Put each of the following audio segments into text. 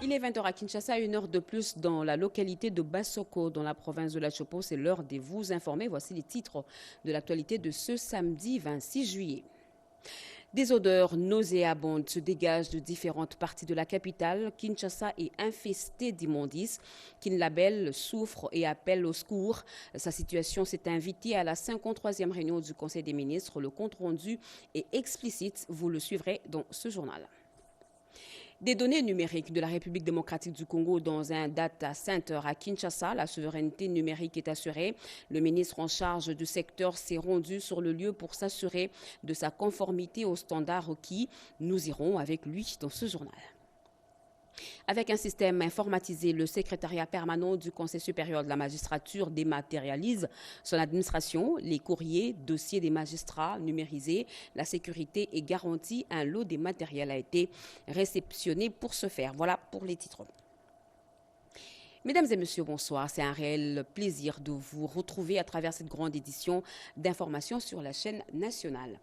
Il est 20 h à Kinshasa, 1 heure de plus dans la localité de Bassoko, dans la province de la Chopo. C'est l'heure de vous informer. Voici les titres de l'actualité de ce samedi 26 juillet. Des odeurs nauséabondes se dégagent de différentes parties de la capitale. Kinshasa est infestée d'immondices. Kinlabel souffre et appelle au secours. Sa situation s'est invitée à la 53e réunion du Conseil des ministres. Le compte rendu est explicite. Vous le suivrez dans ce journal. Des données numériques de la République démocratique du Congo dans un data center à Kinshasa. La souveraineté numérique est assurée. Le ministre en charge du secteur s'est rendu sur le lieu pour s'assurer de sa conformité aux standards requis. Nous irons avec lui dans ce journal. Avec un système informatisé, le secrétariat permanent du Conseil supérieur de la magistrature dématérialise son administration, les courriers, dossiers des magistrats numérisés, la sécurité est garantie. Un lot des matériels a été réceptionné pour ce faire. Voilà pour les titres. Mesdames et messieurs, bonsoir. C'est un réel plaisir de vous retrouver à travers cette grande édition d'informations sur la chaîne nationale.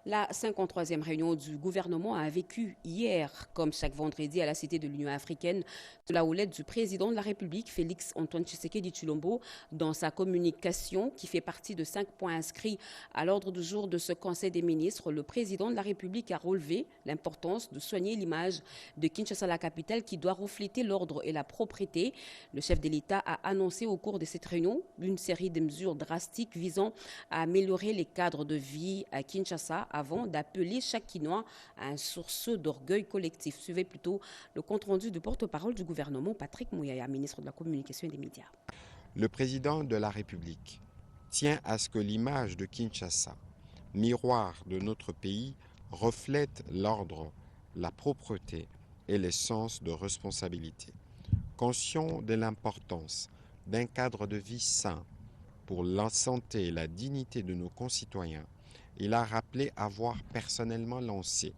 La 53e réunion du gouvernement a vécu hier, comme chaque vendredi, à la Cité de l'Union africaine, sous la houlette du président de la République, Félix Antoine Tshisekedi Tshilombo. Dans sa communication, qui fait partie de 5 points inscrits à l'ordre du jour de ce Conseil des ministres, le président de la République a relevé l'importance de soigner l'image de Kinshasa, la capitale, qui doit refléter l'ordre et la propreté. Le chef de l'État a annoncé au cours de cette réunion une série de mesures drastiques visant à améliorer les cadres de vie à Kinshasa avant d'appeler chaque Kinois à un sursaut d'orgueil collectif. Suivez plutôt le compte-rendu du porte-parole du gouvernement, Patrick Mouyaya, ministre de la Communication et des Médias. Le président de la République tient à ce que l'image de Kinshasa, miroir de notre pays, reflète l'ordre, la propreté et le sens de responsabilité. Conscient de l'importance d'un cadre de vie sain pour la santé et la dignité de nos concitoyens, il a rappelé avoir personnellement lancé,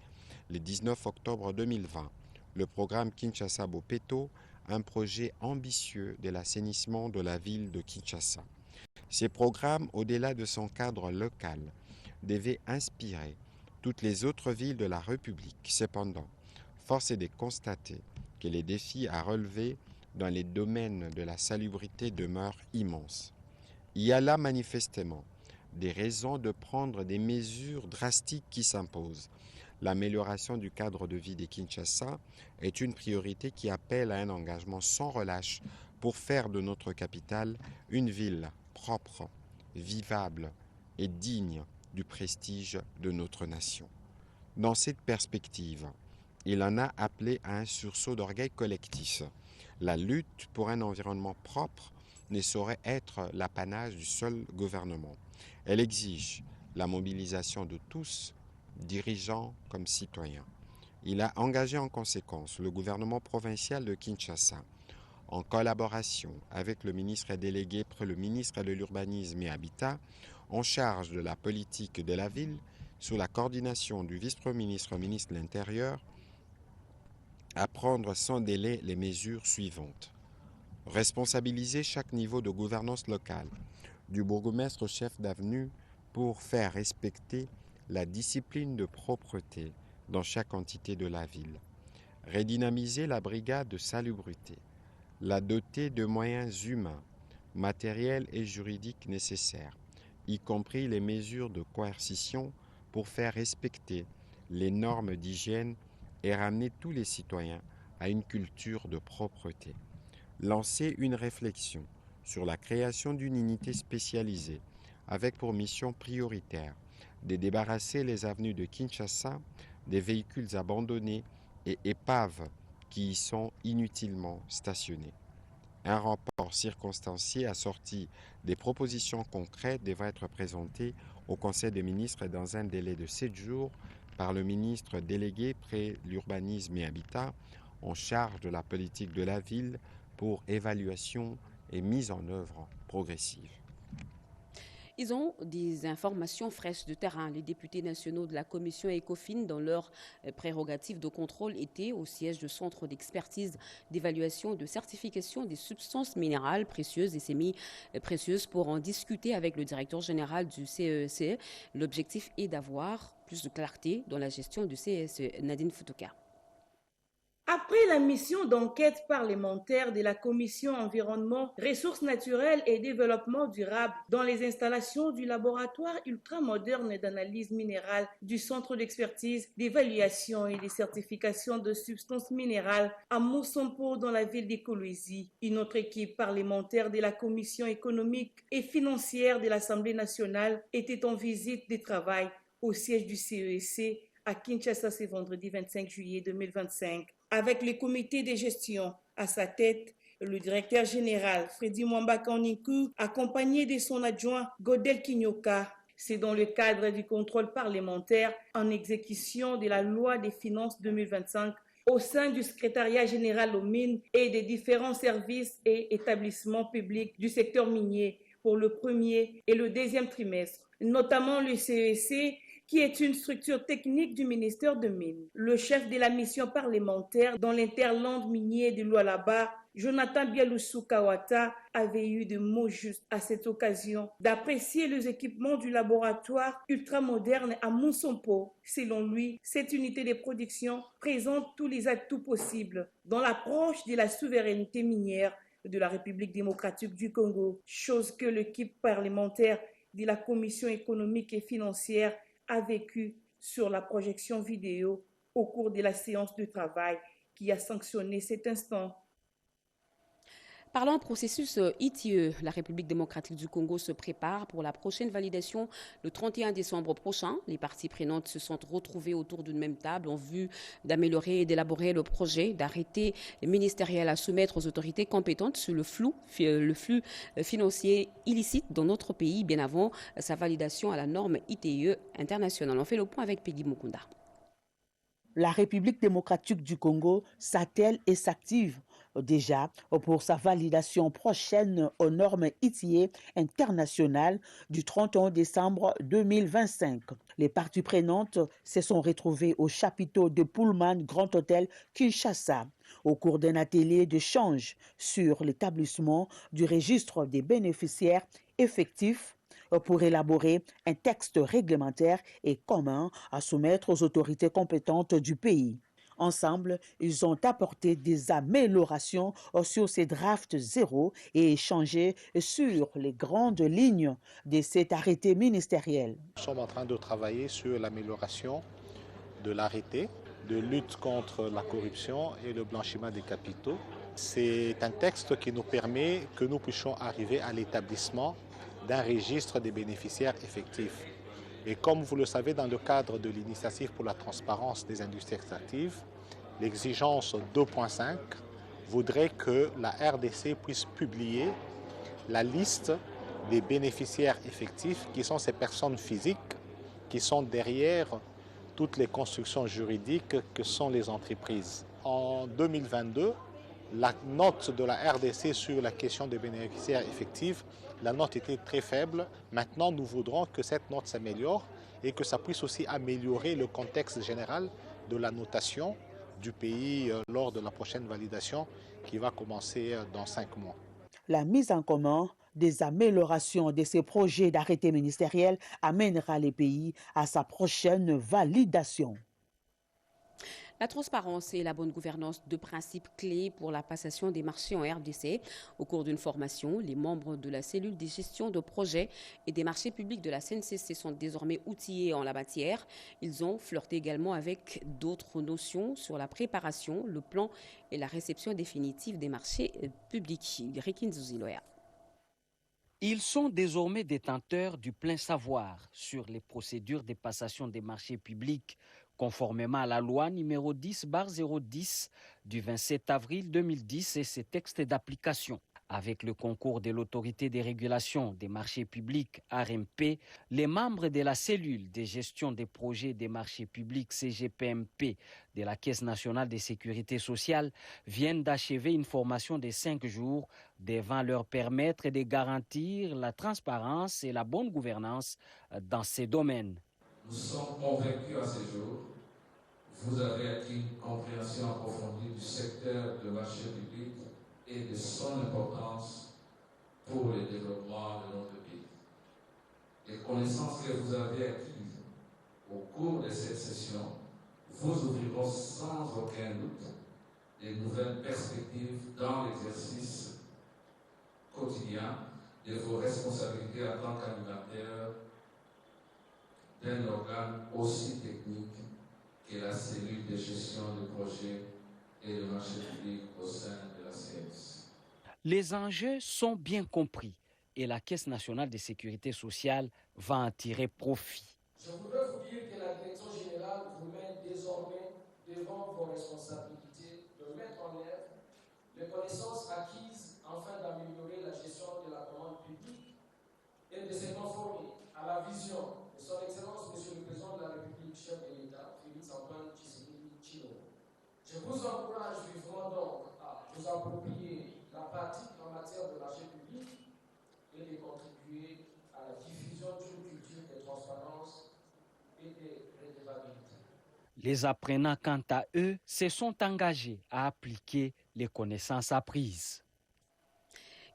le 19 octobre 2020, le programme Kinshasa Bopeto, un projet ambitieux de l'assainissement de la ville de Kinshasa. Ces programmes, au-delà de son cadre local, devaient inspirer toutes les autres villes de la République. Cependant, force est de constater que les défis à relever dans les domaines de la salubrité demeurent immenses. Il y a là manifestement des raisons de prendre des mesures drastiques qui s'imposent. L'amélioration du cadre de vie des Kinshasa est une priorité qui appelle à un engagement sans relâche pour faire de notre capitale une ville propre, vivable et digne du prestige de notre nation. Dans cette perspective, il en a appelé à un sursaut d'orgueil collectif. La lutte pour un environnement propre ne saurait être l'apanage du seul gouvernement. Elle exige la mobilisation de tous, dirigeants comme citoyens. Il a engagé en conséquence le gouvernement provincial de Kinshasa, en collaboration avec le ministre délégué près le ministre de l'Urbanisme et Habitat, en charge de la politique de la ville, sous la coordination du vice-premier ministre, ministre de l'Intérieur, à prendre sans délai les mesures suivantes. Responsabiliser chaque niveau de gouvernance locale, du bourgmestre au chef d'avenue, pour faire respecter la discipline de propreté dans chaque entité de la ville. Redynamiser la brigade de salubrité, la doter de moyens humains, matériels et juridiques nécessaires, y compris les mesures de coercition pour faire respecter les normes d'hygiène et ramener tous les citoyens à une culture de propreté. Lancer une réflexion sur la création d'une unité spécialisée avec pour mission prioritaire de débarrasser les avenues de Kinshasa des véhicules abandonnés et épaves qui y sont inutilement stationnés. Un rapport circonstancié assorti des propositions concrètes devra être présenté au Conseil des ministres dans un délai de 7 jours par le ministre délégué près l'urbanisme et habitat en charge de la politique de la ville pour évaluation et mise en œuvre progressive. Ils ont des informations fraîches de terrain. Les députés nationaux de la commission ECOFIN, dans leur prérogative de contrôle, étaient au siège du centre d'expertise, d'évaluation et de certification des substances minérales précieuses et semi-précieuses pour en discuter avec le directeur général du CESE. L'objectif est d'avoir plus de clarté dans la gestion du CESE. Nadine Foutouka. Après la mission d'enquête parlementaire de la Commission environnement, ressources naturelles et développement durable dans les installations du laboratoire ultramoderne d'analyse minérale du Centre d'expertise, d'évaluation et de certification de substances minérales à Moussompo dans la ville d'Écolosie, une autre équipe parlementaire de la Commission économique et financière de l'Assemblée nationale était en visite de travail au siège du CEC à Kinshasa ce vendredi 25 juillet 2025. Avec le comité de gestion à sa tête, le directeur général Freddy Mwamba-Kanikou, accompagné de son adjoint Godel Kinyoka. C'est dans le cadre du contrôle parlementaire en exécution de la loi des finances 2025 au sein du secrétariat général aux mines et des différents services et établissements publics du secteur minier pour le premier et le deuxième trimestre, notamment le CEC, qui est une structure technique du ministère de Mines. Le chef de la mission parlementaire dans l'interland minier de Lualaba, Jonathan Bialoussou Kawata, avait eu de mots justes à cette occasion d'apprécier les équipements du laboratoire ultramoderne à Moussompo. Selon lui, cette unité de production présente tous les atouts possibles dans l'approche de la souveraineté minière de la République démocratique du Congo, chose que l'équipe parlementaire de la Commission économique et financière a vécu sur la projection vidéo au cours de la séance de travail qui a sanctionné cet instant. Parlant processus ITIE, la République démocratique du Congo se prépare pour la prochaine validation le 31 décembre prochain. Les parties prenantes se sont retrouvées autour d'une même table en vue d'améliorer et d'élaborer le projet d'arrêté ministériel à soumettre aux autorités compétentes sur le flux financier illicite dans notre pays bien avant sa validation à la norme ITIE internationale. On fait le point avec Peggy Mukunda. La République démocratique du Congo s'attelle et s'active déjà pour sa validation prochaine aux normes ITIE internationales du 31 décembre 2025. Les parties prenantes se sont retrouvées au chapiteau de Pullman Grand Hôtel Kinshasa au cours d'un atelier d'échange sur l'établissement du registre des bénéficiaires effectifs pour élaborer un texte réglementaire et commun à soumettre aux autorités compétentes du pays. Ensemble, ils ont apporté des améliorations sur ces drafts zéro et échangé sur les grandes lignes de cet arrêté ministériel. Nous sommes en train de travailler sur l'amélioration de l'arrêté de lutte contre la corruption et le blanchiment des capitaux. C'est un texte qui nous permet que nous puissions arriver à l'établissement d'un registre des bénéficiaires effectifs. Et comme vous le savez, dans le cadre de l'initiative pour la transparence des industries extractives, l'exigence 2.5 voudrait que la RDC puisse publier la liste des bénéficiaires effectifs qui sont ces personnes physiques qui sont derrière toutes les constructions juridiques que sont les entreprises. En 2022, la note de la RDC sur la question des bénéficiaires effectifs, la note était très faible. Maintenant, nous voudrons que cette note s'améliore et que ça puisse aussi améliorer le contexte général de la notation du pays lors de la prochaine validation qui va commencer dans 5 mois. La mise en commun des améliorations de ces projets d'arrêté ministériel amènera les pays à sa prochaine validation. La transparence et la bonne gouvernance, deux principes clés pour la passation des marchés en RDC. Au cours d'une formation, les membres de la cellule de gestion de projets et des marchés publics de la CNCC sont désormais outillés en la matière. Ils ont flirté également avec d'autres notions sur la préparation, le plan et la réception définitive des marchés publics. Rekin Zuziloya. Ils sont désormais détenteurs du plein savoir sur les procédures de passation des marchés publics conformément à la loi numéro 10/010 du 27 avril 2010 et ses textes d'application. Avec le concours de l'autorité de régulation des marchés publics ARMP, les membres de la cellule de gestion des projets des marchés publics CGPMP de la Caisse nationale de sécurité sociale viennent d'achever une formation de 5 jours devant leur permettre de garantir la transparence et la bonne gouvernance dans ces domaines. Nous sommes convaincus à ce jour, vous avez acquis une compréhension approfondie du secteur de marché public et de son importance pour le développement de notre pays. Les connaissances que vous avez acquises au cours de cette session vous ouvriront sans aucun doute les nouvelles perspectives dans l'exercice quotidien de vos responsabilités en tant qu'animateur d'un organe aussi technique que la cellule de gestion de projet et de marché public au sein de la CS. Les enjeux sont bien compris et la Caisse nationale de sécurité sociale va en tirer profit. Je voudrais vous dire que la direction générale vous met désormais devant vos responsabilités de mettre en œuvre les connaissances acquises afin d'améliorer la gestion de la commande publique et de se conformer à la vision de son Excellence Monsieur le Président de la République, chef de l'État, Félix-Antoine Tshisekedi Tshilombo. Je vous encourage vivement donc à vous approprier la pratique en matière de marché public et de contribuer à la diffusion d'une culture de transparence et de redevabilité. Les apprenants, quant à eux, se sont engagés à appliquer les connaissances apprises.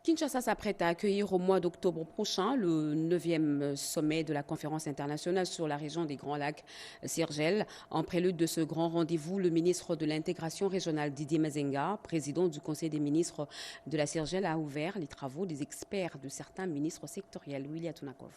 Kinshasa s'apprête à accueillir au mois d'octobre prochain le 9e sommet de la conférence internationale sur la région des Grands Lacs Siergel. En prélude de ce grand rendez-vous, le ministre de l'intégration régionale Didier Mazenga, président du Conseil des ministres de la Siergel, a ouvert les travaux des experts de certains ministres sectoriels. Willy Atunakov.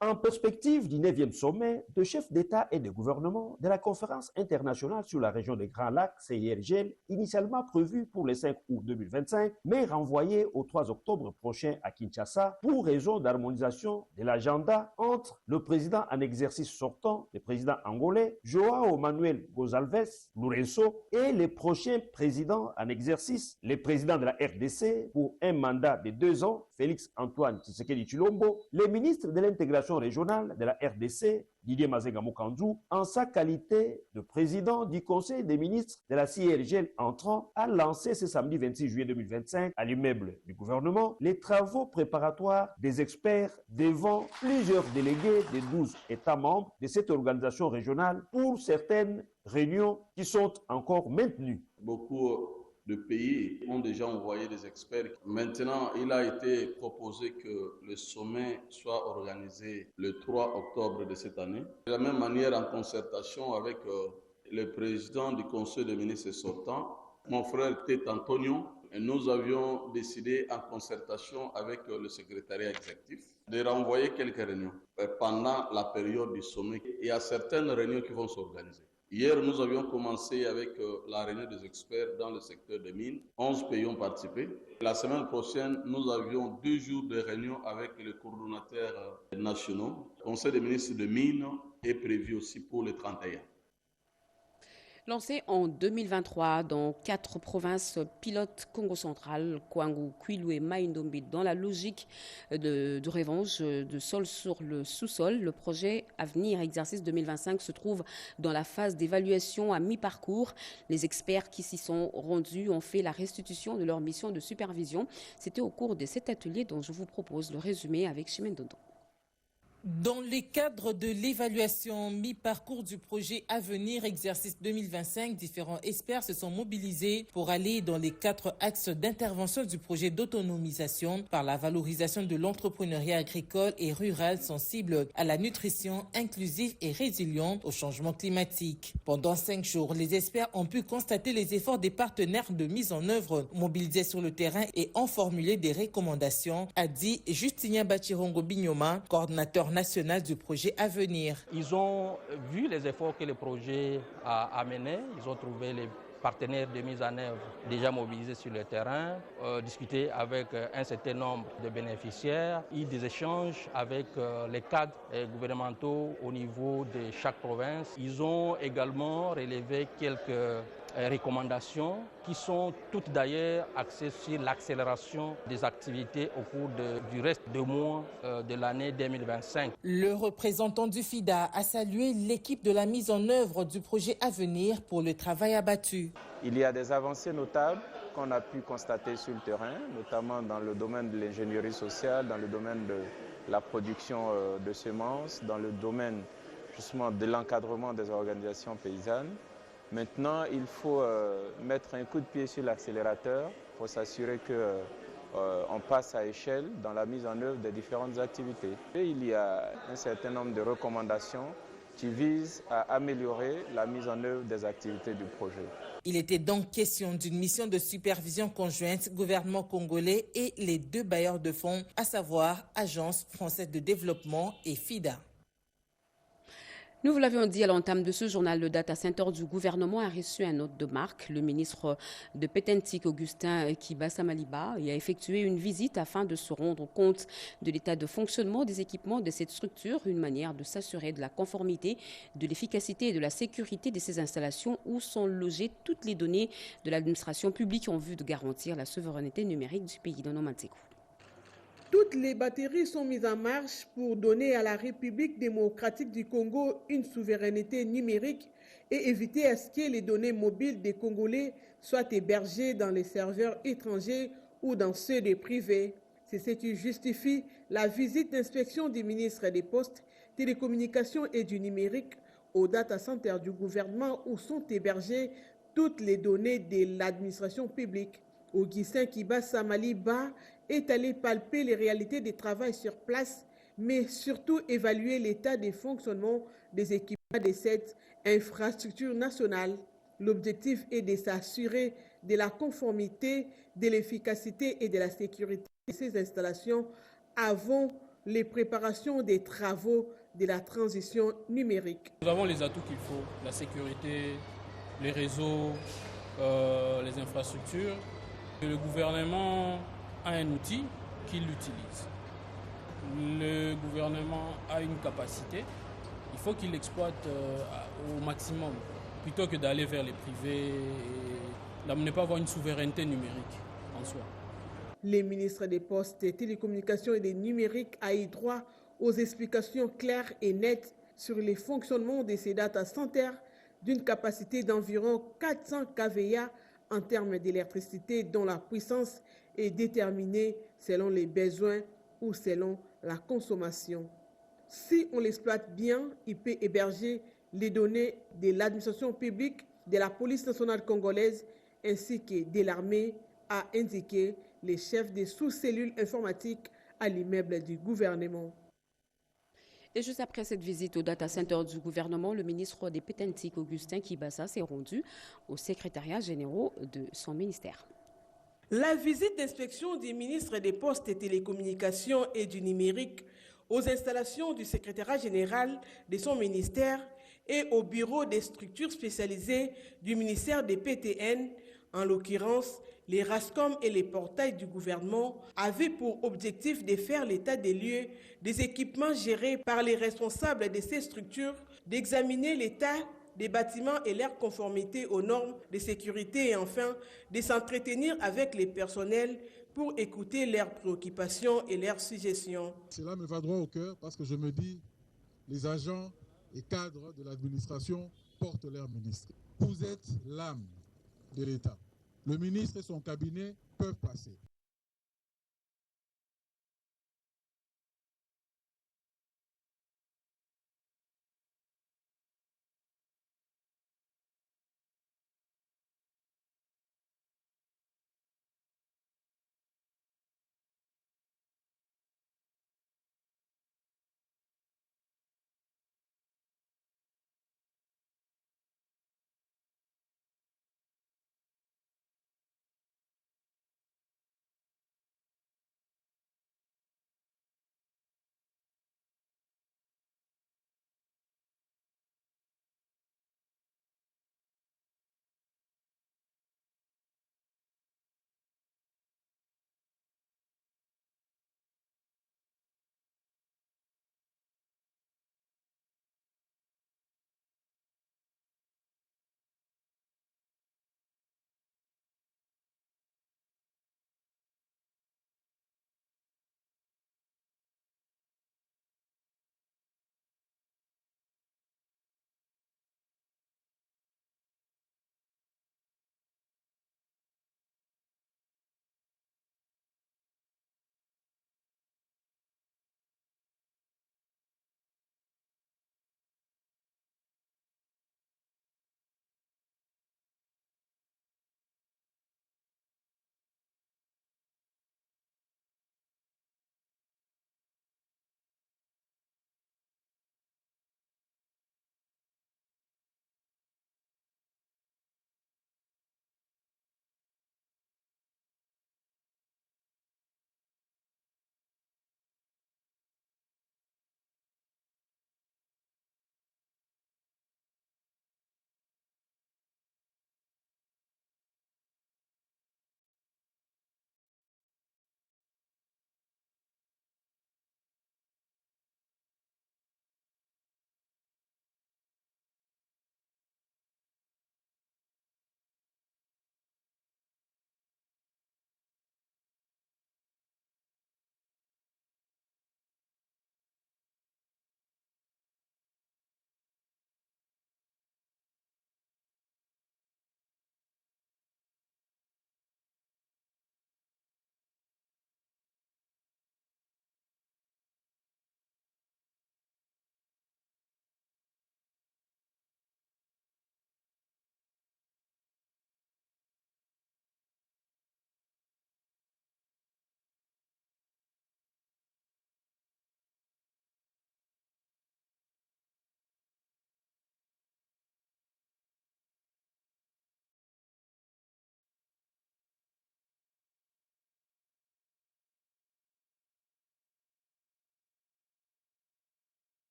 En perspective du 9e sommet de chefs d'État et de gouvernement de la conférence internationale sur la région des Grands Lacs, CIRGL, initialement prévue pour le 5 août 2025, mais renvoyée au 3 octobre prochain à Kinshasa pour raison d'harmonisation de l'agenda entre le président en exercice sortant, le président angolais, João Manuel Gonçalves Lourenço, et les prochains présidents en exercice, le président de la RDC pour un mandat de 2 ans, Félix-Antoine Tshisekedi Tshilombo, le ministre de l'intégration régionale de la RDC, Didier Mazenga Moukandou, en sa qualité de président du Conseil des ministres de la CIRGL entrant, a lancé ce samedi 26 juillet 2025 à l'immeuble du gouvernement les travaux préparatoires des experts devant plusieurs délégués des 12 États membres de cette organisation régionale pour certaines réunions qui sont encore maintenues. Beaucoup de pays ont déjà envoyé des experts. Maintenant, il a été proposé que le sommet soit organisé le 3 octobre de cette année. De la même manière, en concertation avec le président du Conseil des ministres sortant, mon frère Tete Antonio, nous avions décidé en concertation avec le secrétariat exécutif de renvoyer quelques réunions pendant la période du sommet. Il y a certaines réunions qui vont s'organiser. Hier, nous avions commencé avec la réunion des experts dans le secteur des mines. 11 pays ont participé. La semaine prochaine, nous avions 2 jours de réunion avec les coordonnateurs nationaux. Le Conseil des ministres de mines est prévu aussi pour le 31. Lancé en 2023 dans 4 provinces pilotes Congo central, Kwangu, Kwilu et Mai-Ndombe, dans la logique de revanche de sol sur le sous-sol, le projet Avenir Exercice 2025 se trouve dans la phase d'évaluation à mi-parcours. Les experts qui s'y sont rendus ont fait la restitution de leur mission de supervision. C'était au cours de cet atelier dont je vous propose le résumé avec Chimène Dondon. Dans le cadre de l'évaluation mi-parcours du projet Avenir Exercice 2025, différents experts se sont mobilisés pour aller dans les 4 axes d'intervention du projet d'autonomisation par la valorisation de l'entrepreneuriat agricole et rural sensible à la nutrition inclusive et résiliente au changement climatique. Pendant 5 jours, les experts ont pu constater les efforts des partenaires de mise en œuvre mobilisés sur le terrain et ont formulé des recommandations, a dit Justinien Bachirongo Bignoma, coordinateur national du projet Avenir. Ils ont vu les efforts que le projet a menés, ils ont trouvé les partenaires de mise en œuvre déjà mobilisés sur le terrain, discuté avec un certain nombre de bénéficiaires, eu des échanges avec les cadres gouvernementaux au niveau de chaque province. Ils ont également relevé quelques recommandations qui sont toutes d'ailleurs axées sur l'accélération des activités au cours du reste du mois de l'année 2025. Le représentant du FIDA a salué l'équipe de la mise en œuvre du projet Avenir pour le travail abattu. Il y a des avancées notables qu'on a pu constater sur le terrain, notamment dans le domaine de l'ingénierie sociale, dans le domaine de la production de semences, dans le domaine justement de l'encadrement des organisations paysannes. Maintenant, il faut mettre un coup de pied sur l'accélérateur pour s'assurer qu'on passe à échelle dans la mise en œuvre des différentes activités. Et il y a un certain nombre de recommandations qui visent à améliorer la mise en œuvre des activités du projet. Il était donc question d'une mission de supervision conjointe gouvernement congolais et les deux bailleurs de fonds, à savoir Agence française de développement et FIDA. Nous vous l'avions dit à l'entame de ce journal, le data center du gouvernement a reçu un hôte de marque, le ministre de Pétentique, Augustin Kibassa Maliba, et a effectué une visite afin de se rendre compte de l'état de fonctionnement des équipements de cette structure, une manière de s'assurer de la conformité, de l'efficacité et de la sécurité de ces installations où sont logées toutes les données de l'administration publique en vue de garantir la souveraineté numérique du pays. Dans nos Manteco. Toutes les batteries sont mises en marche pour donner à la République démocratique du Congo une souveraineté numérique et éviter à ce que les données mobiles des Congolais soient hébergées dans les serveurs étrangers ou dans ceux des privés. C'est ce qui justifie la visite d'inspection du ministre des Postes, Télécommunications et du Numérique au data center du gouvernement où sont hébergées toutes les données de l'administration publique. Augustin Kibassa Maliba est allé palper les réalités du travail sur place, mais surtout évaluer l'état des fonctionnements des équipements de cette infrastructure nationale. L'objectif est de s'assurer de la conformité, de l'efficacité et de la sécurité de ces installations avant les préparations des travaux de la transition numérique. Nous avons les atouts qu'il faut, la sécurité, les réseaux, les infrastructures. Le gouvernement a un outil qu'il utilise. Le gouvernement a une capacité, il faut qu'il l'exploite au maximum, plutôt que d'aller vers les privés et ne pas avoir une souveraineté numérique en soi. Les ministres des Postes, des Télécommunications et des Numériques a eu droit aux explications claires et nettes sur les fonctionnements de ces data centers d'une capacité d'environ 400 kVA en termes d'électricité dont la puissance est déterminée selon les besoins ou selon la consommation. Si on l'exploite bien, il peut héberger les données de l'administration publique, de la police nationale congolaise ainsi que de l'armée, a indiqué les chefs des sous-cellules informatiques à l'immeuble du gouvernement. Et juste après cette visite au data center du gouvernement, le ministre des Pétentique, Augustin Kibassa, s'est rendu au secrétariat général de son ministère. La visite d'inspection du ministre des Postes et Télécommunications et du Numérique aux installations du secrétariat général de son ministère et au bureau des structures spécialisées du ministère des PTN, en l'occurrence les RASCOM et les portails du gouvernement, avaient pour objectif de faire l'état des lieux des équipements gérés par les responsables de ces structures, d'examiner l'état des bâtiments et leur conformité aux normes de sécurité et enfin de s'entretenir avec les personnels pour écouter leurs préoccupations et leurs suggestions. Cela me va droit au cœur parce que je me dis, les agents et cadres de l'administration portent leur ministre. Vous êtes l'âme de l'État. Le ministre et son cabinet peuvent passer.